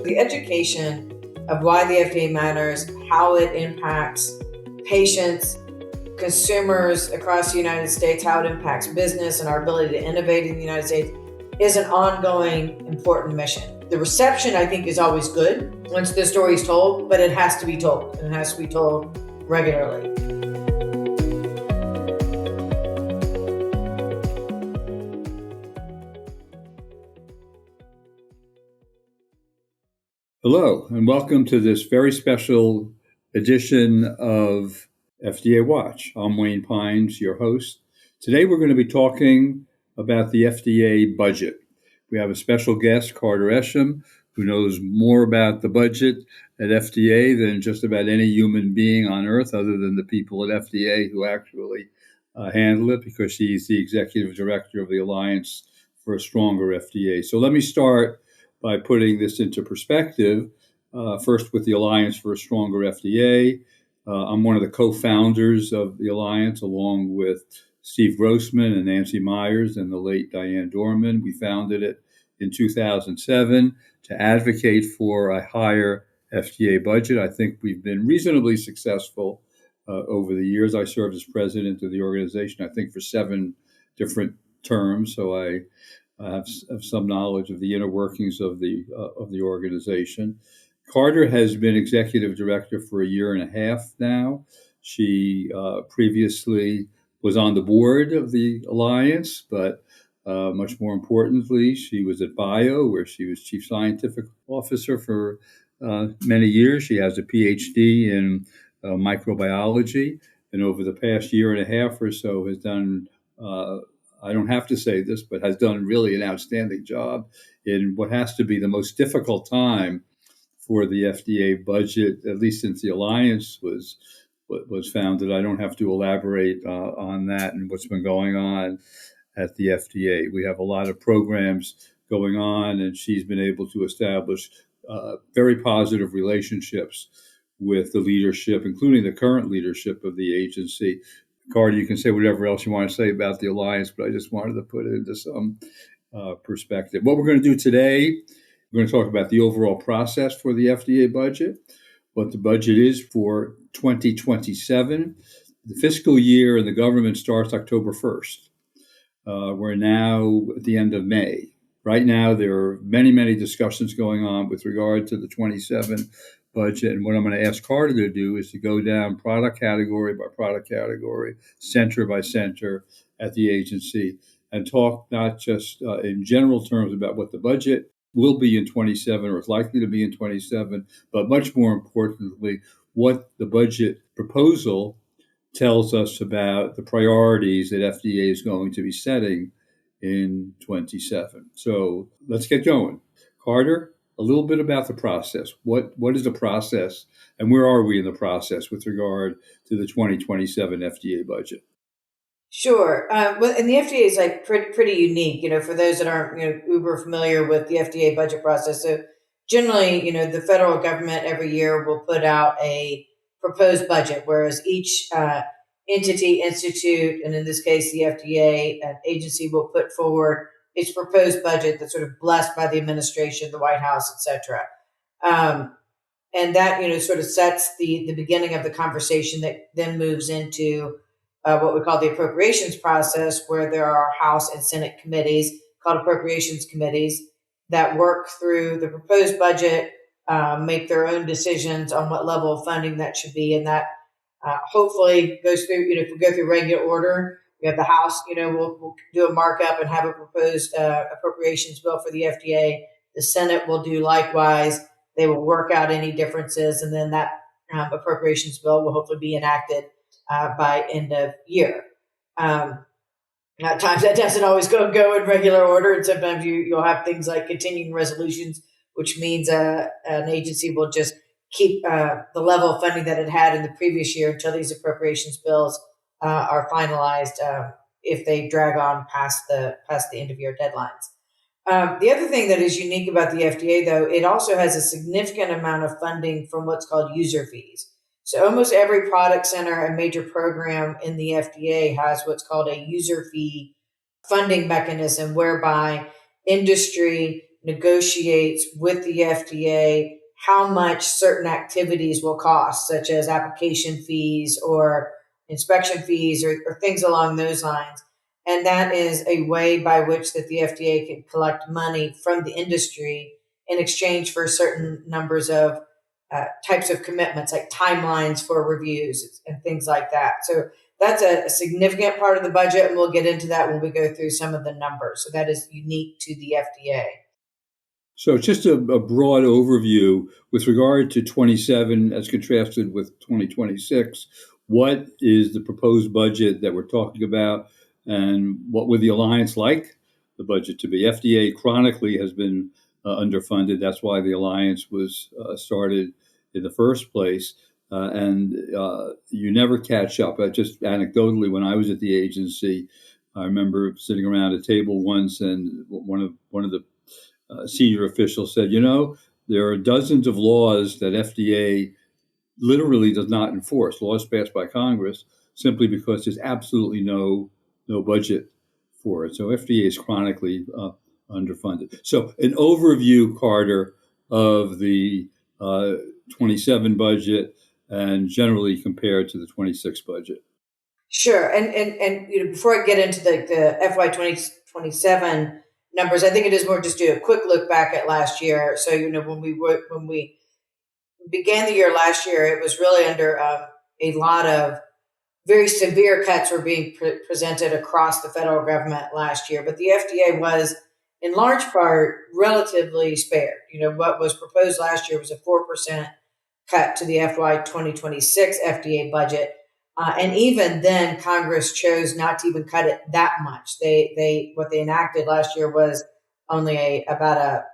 the education of why the FDA matters, how it impacts patients, consumers across the United States, how it impacts business and our ability to innovate in the United States is an ongoing, important mission. The reception, I think, is always good once the story is told, but it has to be told, and it has to be told regularly. Hello, and welcome to this very special edition of FDA Watch. I'm Wayne Pines, your host. Today we're going to be talking about the FDA budget. We have a special guest, Cartier Esham, who knows more about the budget at FDA than just about any human being on earth, other than the people at FDA who actually handle it, because she's the executive director of the Alliance for a Stronger FDA. So let me start by putting this into perspective, first with the Alliance for a Stronger FDA. I'm one of the co-founders of the Alliance, along with Steve Grossman and Nancy Myers and the late Diane Dorman. We founded it in 2007 to advocate for a higher FDA budget. I think we've been reasonably successful over the years. I served as president of the organization, I think, for 7 different terms, so I have some knowledge of the inner workings of the organization. Cartier has been executive director for a year and a half now. She previously was on the board of the Alliance, but much more importantly, she was at Bio, where she was chief scientific officer for many years. She has a PhD in microbiology, and over the past year and a half or so has done I don't have to say this, but has done really an outstanding job in what has to be the most difficult time for the FDA budget, at least since the Alliance was founded. I don't have to elaborate on that and what's been going on at the FDA. We have a lot of programs going on, and she's been able to establish very positive relationships with the leadership, including the current leadership of the agency. Cartier, you can say whatever else you want to say about the Alliance, but I just wanted to put it into some perspective. What we're going to do today, we're going to talk about the overall process for the FDA budget, what the budget is for 2027. The fiscal year in the government starts October 1st. We're now at the end of May. Right now, there are many, many discussions going on with regard to the 27 budget. And what I'm going to ask Cartier to do is to go down product category by product category, center by center at the agency, and talk not just in general terms about what the budget will be in 27 or is likely to be in 27, but much more importantly, what the budget proposal tells us about the priorities that FDA is going to be setting in 27. So let's get going. Cartier, a little bit about the process. What is the process, and where are we in the process with regard to the 2027 FDA budget? Sure. Well, and the FDA is like pretty unique, for those that aren't, uber familiar with the FDA budget process. So generally, the federal government every year will put out a proposed budget, whereas each entity, institute, and in this case, the FDA agency will put forward its proposed budget that's sort of blessed by the administration, the White House, et cetera. And that, sort of sets the beginning of the conversation that then moves into what we call the appropriations process, where there are House and Senate committees called appropriations committees that work through the proposed budget, make their own decisions on what level of funding that should be. And that hopefully goes through, if we go through regular order, we have the House, we'll do a markup and have a proposed appropriations bill for the FDA. The Senate will do likewise. They will work out any differences, and then that appropriations bill will hopefully be enacted by end of year. At times that doesn't always go in regular order, and sometimes you'll have things like continuing resolutions, which means an agency will just keep the level of funding that it had in the previous year until these appropriations bills are finalized if they drag on past the end of year deadlines. The other thing that is unique about the FDA, though, it also has a significant amount of funding from what's called user fees. So almost every product center and major program in the FDA has what's called a user fee funding mechanism, whereby industry, negotiates with the FDA how much certain activities will cost, such as application fees or inspection fees or things along those lines. And that is a way by which that the FDA can collect money from the industry in exchange for certain numbers of types of commitments, like timelines for reviews and things like that. So that's a significant part of the budget, and we'll get into that when we go through some of the numbers. So that is unique to the FDA. So just a broad overview with regard to 27 as contrasted with 2026. What is the proposed budget that we're talking about, and what would the Alliance like the budget to be? FDA chronically has been underfunded. That's why the Alliance was started in the first place. And you never catch up. Just anecdotally, when I was at the agency, I remember sitting around a table once, and one of the senior official said, there are dozens of laws that FDA literally does not enforce, laws passed by Congress, simply because there's absolutely no budget for it. So FDA is chronically underfunded. So an overview, Carter, of the 27 budget and generally compared to the 26 budget. Sure. And before I get into the FY 2027 numbers, I think it is more just do a quick look back at last year. So, when we began the year last year, it was really under a lot of very severe cuts were being presented across the federal government last year. But the FDA was, in large part, relatively spared. What was proposed last year was a 4% cut to the FY 2026 FDA budget. And even then, Congress chose not to even cut it that much. What they enacted last year was only about a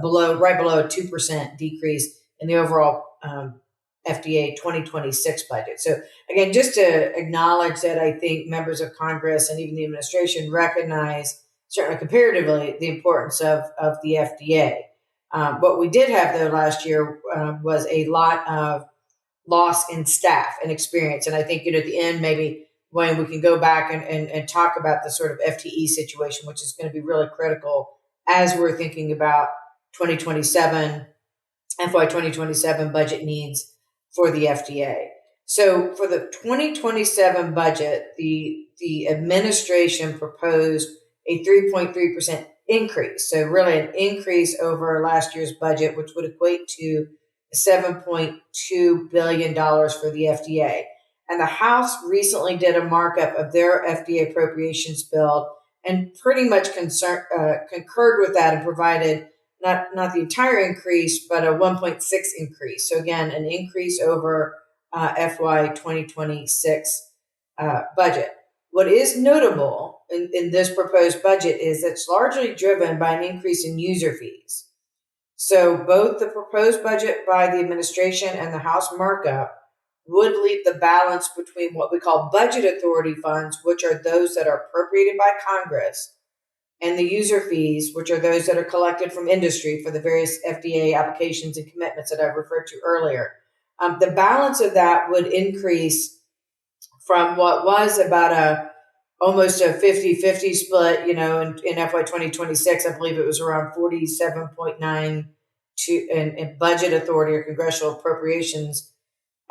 right below a 2% decrease in the overall FDA 2026 budget. So again, just to acknowledge that I think members of Congress and even the administration recognize, certainly comparatively, the importance of the FDA. What we did have, though, last year was a lot of loss in staff and experience. And I think, at the end, maybe when we can go back and talk about the sort of FTE situation, which is going to be really critical as we're thinking about 2027, FY 2027 budget needs for the FDA. So for the 2027 budget, the administration proposed a 3.3% increase. So really an increase over last year's budget, which would equate to $7.2 billion for the FDA. And the House recently did a markup of their FDA appropriations bill and pretty much concurred with that and provided not the entire increase, but a 1.6 increase. So again, an increase over FY 2026 budget. What is notable in this proposed budget is it's largely driven by an increase in user fees. So both the proposed budget by the administration and the House markup would leave the balance between what we call budget authority funds, which are those that are appropriated by Congress, and the user fees, which are those that are collected from industry for the various FDA applications and commitments that I referred to earlier. The balance of that would increase from what was about almost a 50-50 split, in FY 2026, I believe it was around 47.9 in budget authority or congressional appropriations,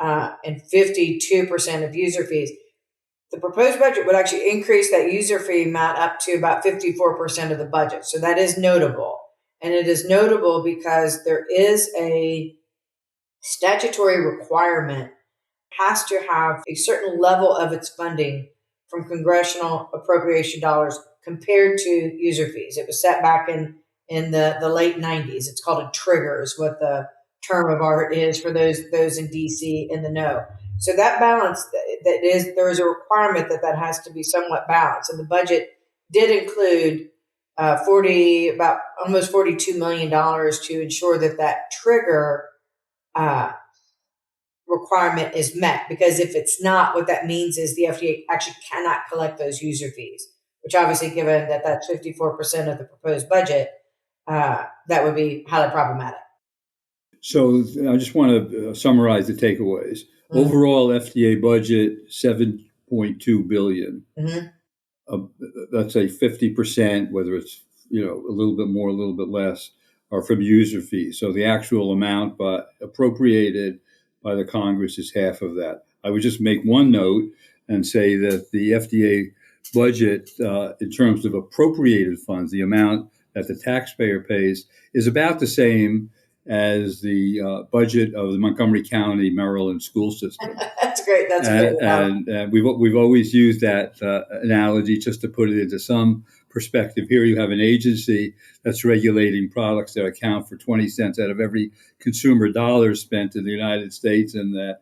and 52% of user fees. The proposed budget would actually increase that user fee amount up to about 54% of the budget. So that is notable. And it is notable because there is a statutory requirement, has to have a certain level of its funding from congressional appropriation dollars compared to user fees. It was set back in the late 90s. It's called a trigger, is what the term of art is for those in DC in the know. So that balance, there is a requirement that has to be somewhat balanced. And the budget did include about almost $42 million to ensure that trigger requirement is met. Because if it's not, what that means is the FDA actually cannot collect those user fees, which obviously, given that that's 54% of the proposed budget, that would be highly problematic. So I just want to summarize the takeaways. Mm-hmm. Overall FDA budget, $7.2 billion. Mm-hmm. Let's say 50%, whether it's a little bit more, a little bit less, are from user fees. So the actual amount appropriated by the Congress is half of that. I would just make one note and say that the FDA budget, in terms of appropriated funds, the amount that the taxpayer pays, is about the same as the budget of the Montgomery County, Maryland school system. That's great. That's a great And, and we've always used that analogy just to put it into some perspective. Here you have an agency that's regulating products that account for 20 cents out of every consumer dollar spent in the United States, and that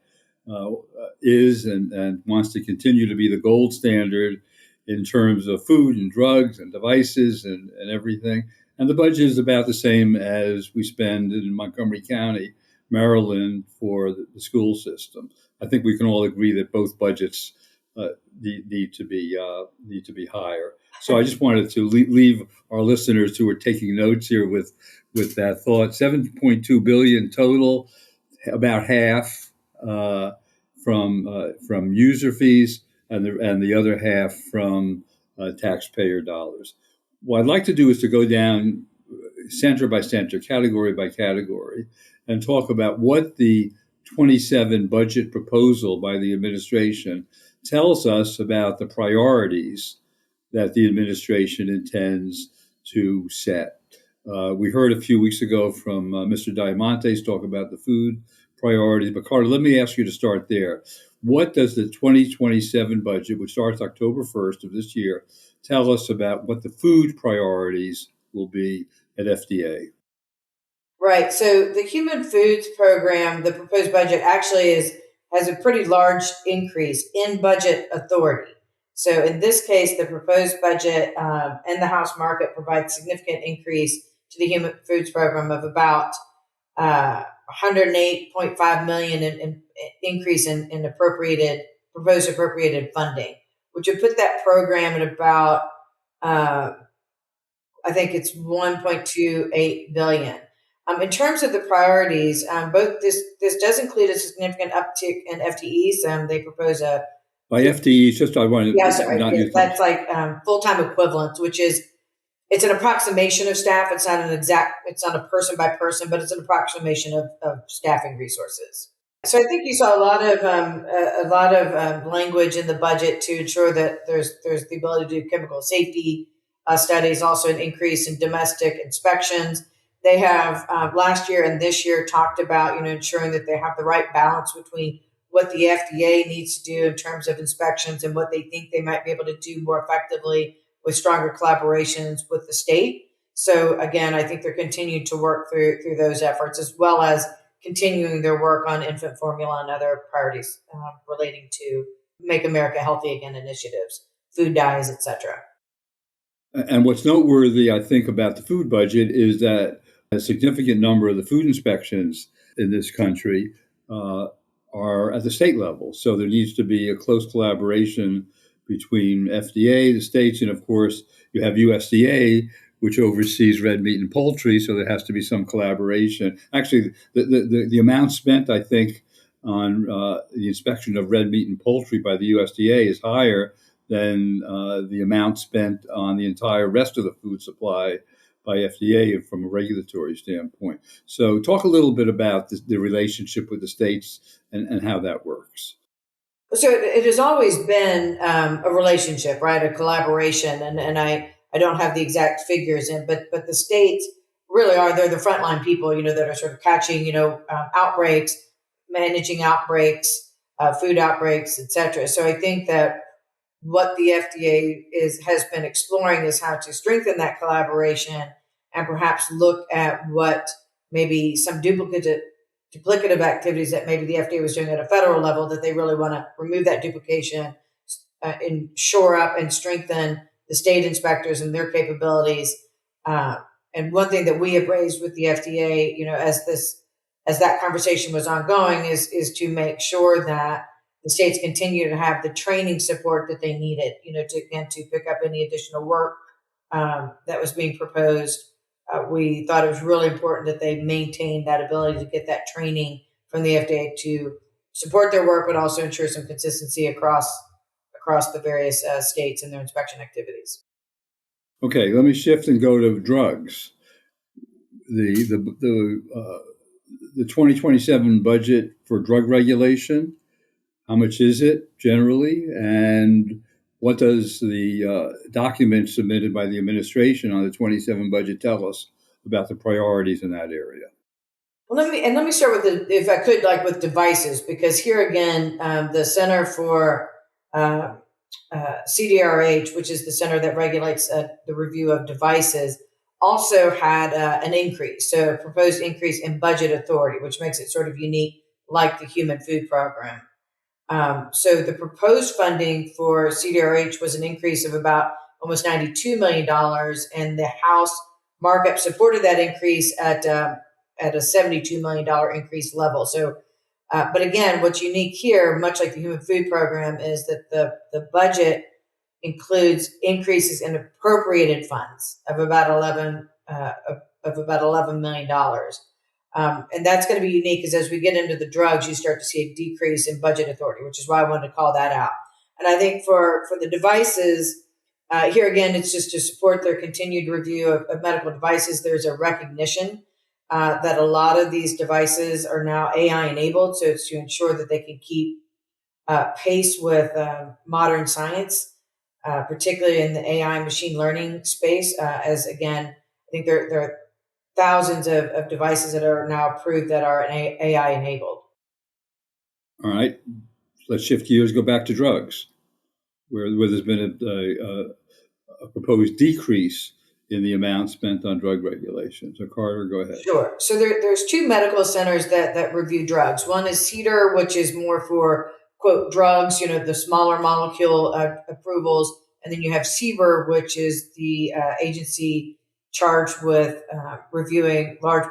is and wants to continue to be the gold standard in terms of food and drugs and devices and everything. And the budget is about the same as we spend in Montgomery County, Maryland, for the school system. I think we can all agree that both budgets need to be higher. So I just wanted to leave our listeners who are taking notes here with that thought. 7.2 billion total, about half from user fees, and the other half from taxpayer dollars. What I'd like to do is to go down center by center, category by category, and talk about what the 27 budget proposal by the administration tells us about the priorities that the administration intends to set. We heard a few weeks ago from Mr. Diamantes talk about the food priorities. But Carter, let me ask you to start there. What does the 2027 budget, which starts October 1st of this year, tell us about what the food priorities will be at FDA? Right. So the Human Foods Program, the proposed budget actually has a pretty large increase in budget authority. So in this case, the proposed budget and the House market provides significant increase to the Human Foods Program of about 108.5 million in increase in proposed appropriated funding, which would put that program at about I think it's 1.28 billion. In terms of the priorities, both this does include a significant uptick in FTEs. They propose a By FTEs, just I want to that's like full-time equivalents, which is it's an approximation of staff. It's not it's not a person by person, but it's an approximation of staffing resources. So I think you saw a lot of language in the budget to ensure that there's the ability to do chemical safety studies, also an increase in domestic inspections. They have last year and this year talked about ensuring that they have the right balance between what the FDA needs to do in terms of inspections and what they think they might be able to do more effectively with stronger collaborations with the state. So again, I think they're continuing to work through those efforts, as well as continuing their work on infant formula and other priorities relating to Make America Healthy Again initiatives, food dyes, etc. And what's noteworthy, I think, about the food budget is that a significant number of the food inspections in this country are at the state level. So there needs to be a close collaboration between FDA, the states, and of course you have USDA, which oversees red meat and poultry. So there has to be some collaboration. Actually, the amount spent, I think, on the inspection of red meat and poultry by the USDA is higher than the amount spent on the entire rest of the food supply by FDA from a regulatory standpoint. So talk a little bit about the relationship with the states and how that works. So it has always been a relationship, right? A collaboration. And I don't have the exact figures but the states really they're the frontline people, that are sort of catching, outbreaks, managing outbreaks, food outbreaks, et cetera. So I think that what the FDA has been exploring is how to strengthen that collaboration and perhaps look at what maybe some duplicative activities that maybe the FDA was doing at a federal level, that they really want to remove that duplication and shore up and strengthen the state inspectors and their capabilities. And one thing that we have raised with the FDA, as that conversation was ongoing, is to make sure that the states continue to have the training support that they needed, to pick up any additional work that was being proposed. We thought it was really important that they maintain that ability to get that training from the FDA to support their work, but also ensure some consistency across the various states and their inspection activities. Okay, let me shift and go to drugs. The 2027 budget for drug regulation. How much is it generally, and what does the document submitted by the administration on the 27 budget tell us about the priorities in that area? Well, let me start with if I could, like with devices, because here again, the Center for uh, CDRH, which is the center that regulates the review of devices, also had an increase, so a proposed increase in budget authority, which makes it sort of unique, like the Human Food Program. So the proposed funding for CDRH was an increase of about almost $92 million, and the House markup supported that increase at a $72 million increase level. So, but again, what's unique here, much like the Human Food Program, is that the budget includes increases in appropriated funds of about 11 million dollars. And that's going to be unique because as we get into the drugs, you start to see a decrease in budget authority, which is why I wanted to call that out. And I think for the devices, here again, it's just to support their continued review of medical devices. There's a recognition that a lot of these devices are now AI enabled. So it's to ensure that they can keep pace with modern science, particularly in the AI machine learning space. As again, I think there are thousands of devices that are now approved that are AI enabled. All right, let's shift gears, go back to drugs, where there's been a proposed decrease in the amount spent on drug regulation. So Carter, go ahead. Sure. So there's two medical centers that review drugs. One is CEDAR, which is more for quote drugs, the smaller molecule approvals, and then you have CBER, which is the agency charged with reviewing large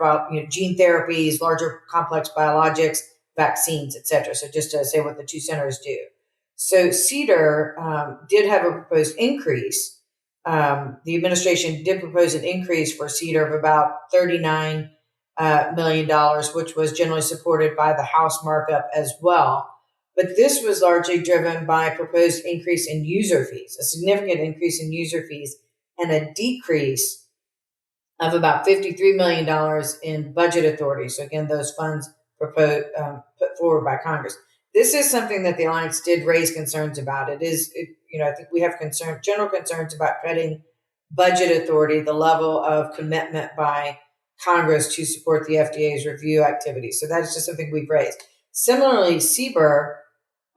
gene therapies, larger complex biologics, vaccines, et cetera. So just to say what the two centers do. So CEDAR did have a proposed increase. The administration did propose an increase for CEDAR of about $39 million, which was generally supported by the House markup as well. But this was largely driven by a proposed increase in user fees, a significant increase in user fees, and a decrease of about $53 million in budget authority. So again, those funds put forward by Congress. This is something that the Alliance did raise concerns about. I think we have general concerns about cutting budget authority, the level of commitment by Congress to support the FDA's review activities. So that's just something we've raised. Similarly, CBER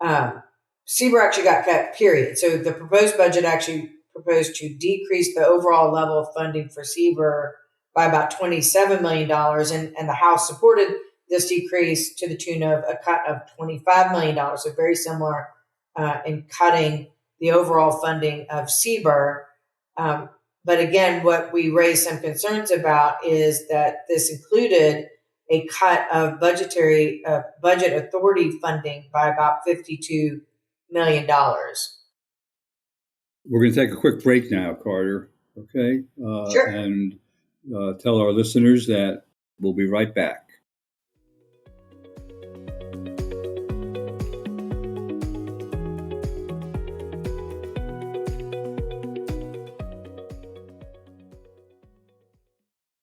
actually got cut, period. So the proposed budget actually proposed to decrease the overall level of funding for CBER by about $27 million, and the House supported this decrease to the tune of a cut of $25 million, so very similar in cutting the overall funding of CBER. But again, what we raised some concerns about is that this included a cut of budget authority funding by about $52 million. We're going to take a quick break now, Carter, okay? Sure. And tell our listeners that we'll be right back.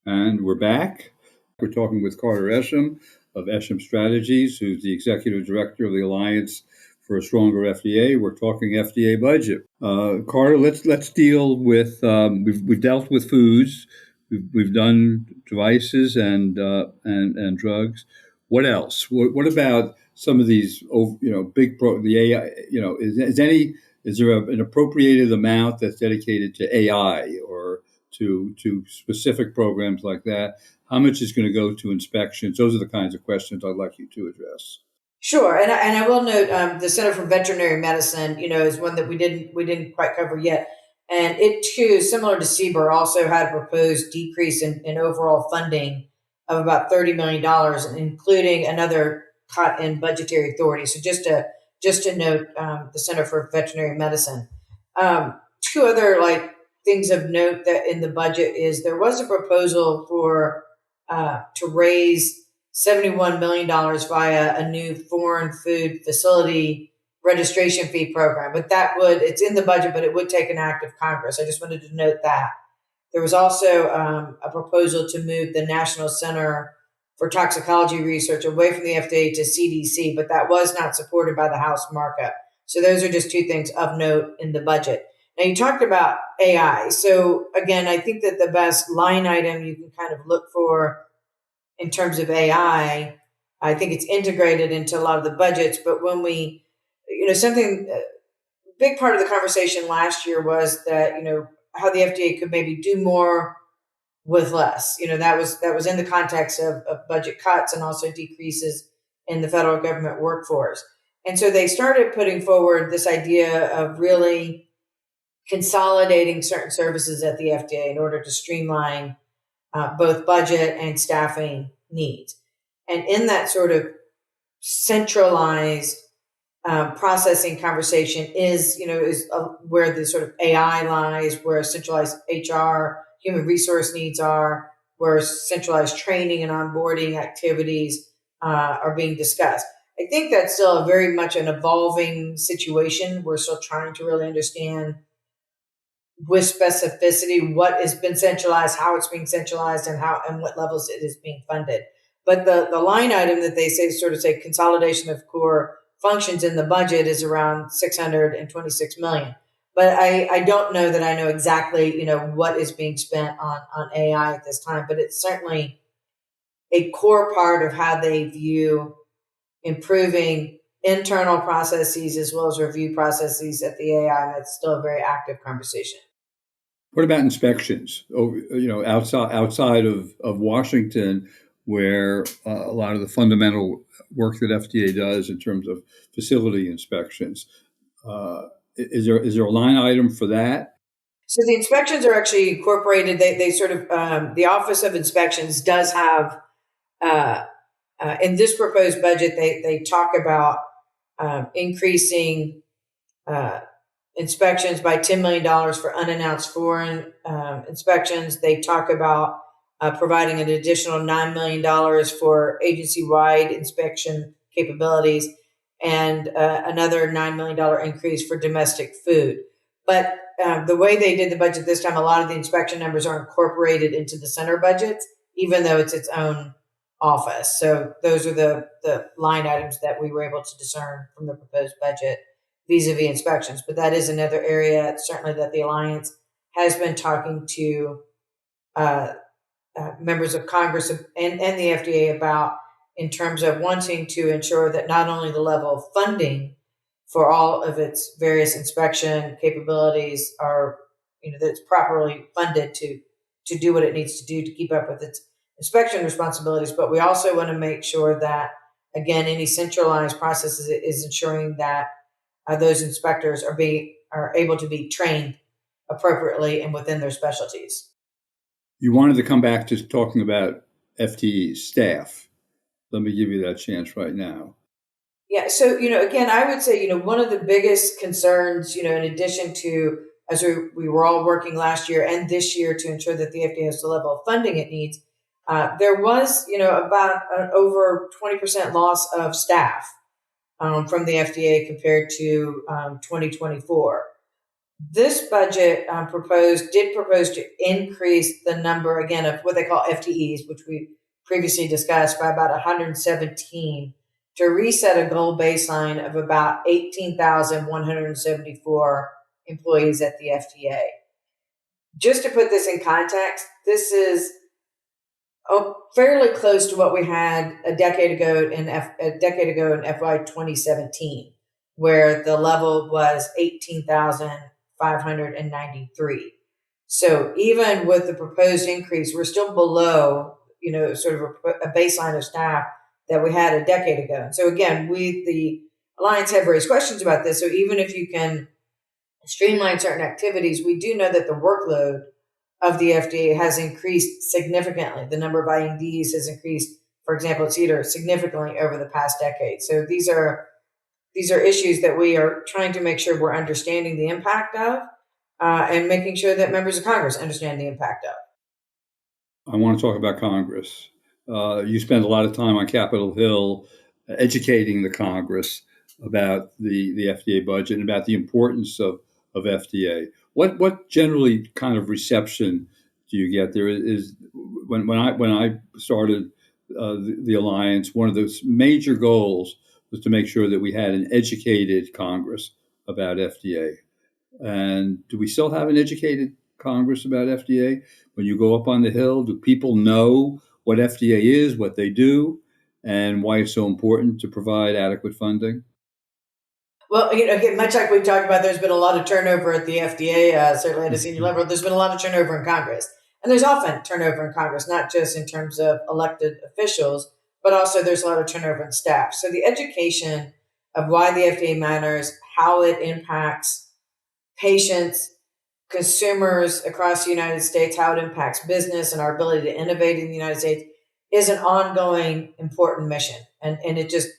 And we're back. We're talking with Cartier Esham of Esham Strategies, who's the executive director of the Alliance for a Stronger FDA. We're talking FDA budget. Carter, let's deal with. We've dealt with foods. We've done devices and drugs. What else? What about some of these? The AI. Is there an appropriated amount that's dedicated to AI or to specific programs like that? How much is going to go to inspections? Those are the kinds of questions I'd like you to address. Sure, and I will note the Center for Veterinary Medicine, is one that we didn't quite cover yet, and it too, similar to CBER, also had a proposed decrease in overall funding of about $30 million, including another cut in budgetary authority. So just to note, the Center for Veterinary Medicine. Two other things of note that in the budget is there was a proposal to raise $71 million via a new foreign food facility registration fee program. But it's in the budget, but it would take an act of Congress. I just wanted to note that. There was also a proposal to move the National Center for Toxicology Research away from the FDA to CDC, but that was not supported by the House markup. So those are just two things of note in the budget. Now, you talked about AI. So again, I think that the best line item you can kind of look for in terms of I think it's integrated into a lot of the budgets. But when something, a big part of the conversation last year was that, how the FDA could maybe do more with less. That was in the context of budget cuts and also decreases in the federal government workforce. And so they started putting forward this idea of really consolidating certain services at the FDA in order to streamline both budget and staffing needs. And in that sort of centralized processing conversation is where the sort of AI lies, where centralized HR, human resource needs are, where centralized training and onboarding activities are being discussed. I think that's still very much an evolving situation. We're still trying to really understand with specificity what has been centralized, how it's being centralized, and what levels it is being funded. But the line item that they say consolidation of core functions in the budget is around $626 million. But I don't know that I know exactly what is being spent on AI at this time. But it's certainly a core part of how they view improving internal processes as well as review processes at the AI. And that's still a very active conversation. What about inspections? Outside of Washington, where a lot of the fundamental work that FDA does in terms of facility inspections, is there a line item for that? So the inspections are actually incorporated. They sort of the Office of Inspections does have in this proposed budget. They talk about increasing inspections by $10 million for unannounced foreign inspections. They talk about providing an additional $9 million for agency-wide inspection capabilities and another $9 million increase for domestic food. But the way they did the budget this time, a lot of the inspection numbers are incorporated into the center budgets, even though it's its own office. So those are the line items that we were able to discern from the proposed budget vis-a-vis inspections. But that is another area, certainly, that the Alliance has been talking to members of Congress and the FDA about, in terms of wanting to ensure that not only the level of funding for all of its various inspection capabilities are, that it's properly funded to do what it needs to do to keep up with its inspection responsibilities, but we also want to make sure that, again, any centralized processes is ensuring that those inspectors are able to be trained appropriately and within their specialties. You wanted to come back to talking about FTE staff. Let me give you that chance right now. Yeah. So, again, I would say, one of the biggest concerns, in addition to, as we were all working last year and this year to ensure that the FDA has the level of funding it needs, there was, about an over 20% loss of staff from the FDA compared to 2024. This budget did propose to increase the number, again, of what they call FTEs, which we previously discussed, by about 117 to reset a goal baseline of about 18,174 employees at the FDA. Just to put this in context, this is fairly close to what we had a decade ago in FY27, where the level was 18,593. So even with the proposed increase, we're still below, sort of a baseline of staff that we had a decade ago. And so again, the Alliance have raised questions about this. So even if you can streamline certain activities, we do know that the workload of the FDA has increased significantly. The number of INDs has increased, for example, at CEDAR, significantly over the past decade. So these are issues that we are trying to make sure we're understanding the impact of, and making sure that members of Congress understand the impact of. I want to talk about Congress. You spend a lot of time on Capitol Hill educating the Congress about the FDA budget and about the importance of FDA. What generally kind of reception do do you get? There is when I started the alliance, one of those major goals was to make sure that we had an educated Congress about FDA. And do we still have an educated Congress about FDA? When you go up on the Hill, do people know what FDA is, what they do, and why it's so important to provide adequate funding? Well, again, much like we talked about, there's been a lot of turnover at the FDA, certainly at a senior level. There's been a lot of turnover in Congress. And there's often turnover in Congress, not just in terms of elected officials, but also there's a lot of turnover in staff. So the education of why the FDA matters, how it impacts patients, consumers across the United States, how it impacts business and our ability to innovate in the United States is an ongoing important mission. And it just,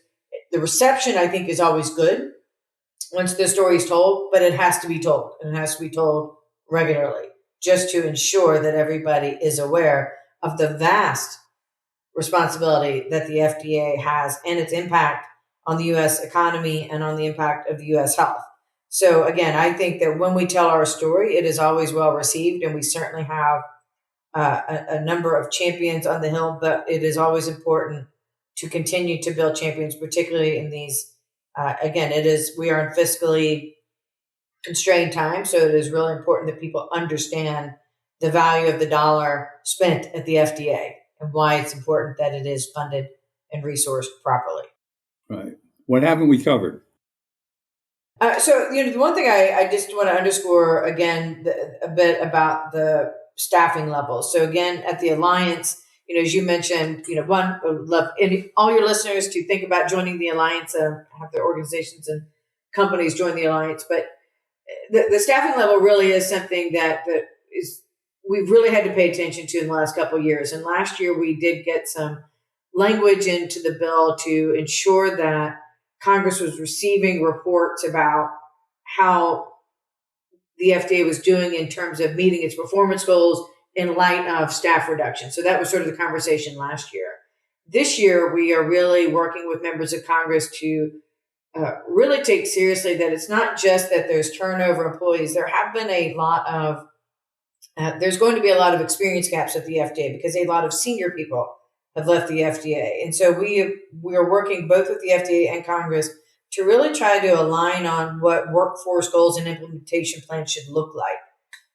the reception, I think, is always good once the story is told, but it has to be told, and it has to be told regularly just to ensure that everybody is aware of the vast responsibility that the FDA has and its impact on the U.S. economy and on the impact of the U.S. health. So again, I think that when we tell our story, it is always well received, and we certainly have a number of champions on the Hill, but it is always important to continue to build champions, particularly in these. Again, we are in fiscally constrained times, so it is really important that people understand the value of the dollar spent at the FDA and why it's important that it is funded and resourced properly. Right. What haven't we covered? So, the one thing I just want to underscore again a bit about the staffing levels. So again, at the Alliance, as you mentioned, one, I would love all your listeners to think about joining the Alliance, have their organizations and companies join the Alliance. But the staffing level really is something that we've really had to pay attention to in the last couple of years. And last year we did get some language into the bill to ensure that Congress was receiving reports about how the FDA was doing in terms of meeting its performance goals in light of staff reduction. So that was sort of the conversation last year. This year, we are really working with members of Congress to really take seriously that it's not just that there's turnover employees. There have been there's going to be a lot of experience gaps at the FDA because a lot of senior people have left the FDA. And so we are working both with the FDA and Congress to really try to align on what workforce goals and implementation plans should look like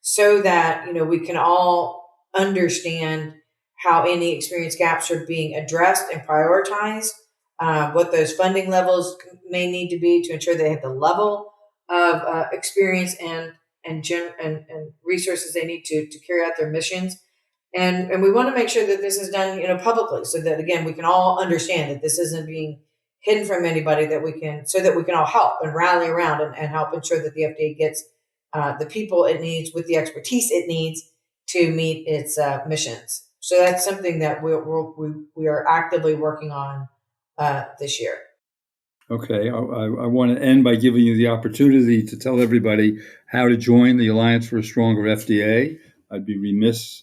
so that, we can all understand how any experience gaps are being addressed and prioritized, what those funding levels may need to be to ensure they have the level of experience and resources they need to carry out their missions. And we want to make sure that this is done, publicly, so that again we can all understand that this isn't being hidden from anybody. So that we can all help and rally around and help ensure that the FDA gets the people it needs with the expertise it needs to meet its missions. So that's something that we are actively working on this year. Okay, I want to end by giving you the opportunity to tell everybody how to join the Alliance for a Stronger FDA. I'd be remiss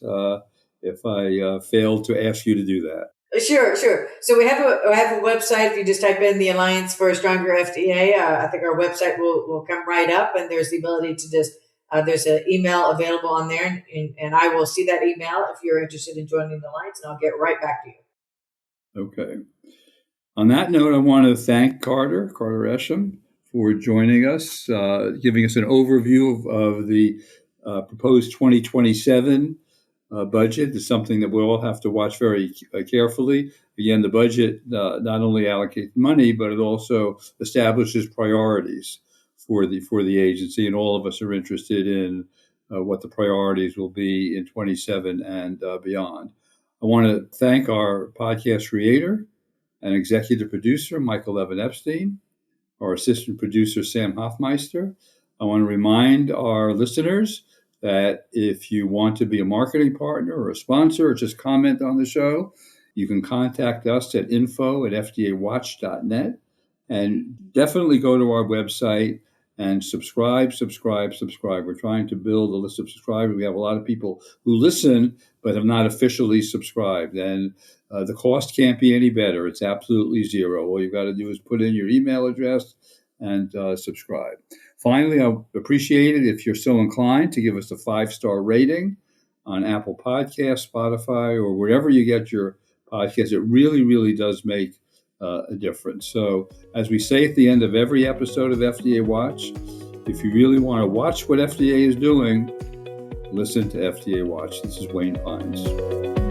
if I failed to ask you to do that. Sure. So we have a website. If you just type in the Alliance for a Stronger FDA, I think our website will come right up, and there's the ability to just there's an email available on there, and I will see that email if you're interested in joining the Alliance, and I'll get right back to you. Okay. On that note, I want to thank Cartier Esham, for joining us, giving us an overview of the proposed 2027 budget. Is something that we'll all have to watch very carefully. Again, the budget not only allocates money, but it also establishes priorities for the agency, and all of us are interested in what the priorities will be in 27 and beyond. I want to thank our podcast creator and executive producer, Michael Evan Epstein, our assistant producer, Sam Hoffmeister. I want to remind our listeners that if you want to be a marketing partner or a sponsor or just comment on the show, you can contact us at info@fdawatch.net, and definitely go to our website and subscribe. We're trying to build a list of subscribers. We have a lot of people who listen but have not officially subscribed, and the cost can't be any better. It's absolutely zero. All you've got to do is put in your email address and subscribe. Finally, I appreciate it if you're so inclined to give us a 5-star rating on Apple Podcasts, Spotify, or wherever you get your podcasts. It really, really does make a difference. So, as we say at the end of every episode of FDA Watch, if you really want to watch what FDA is doing, listen to FDA Watch. This is Wayne Pines.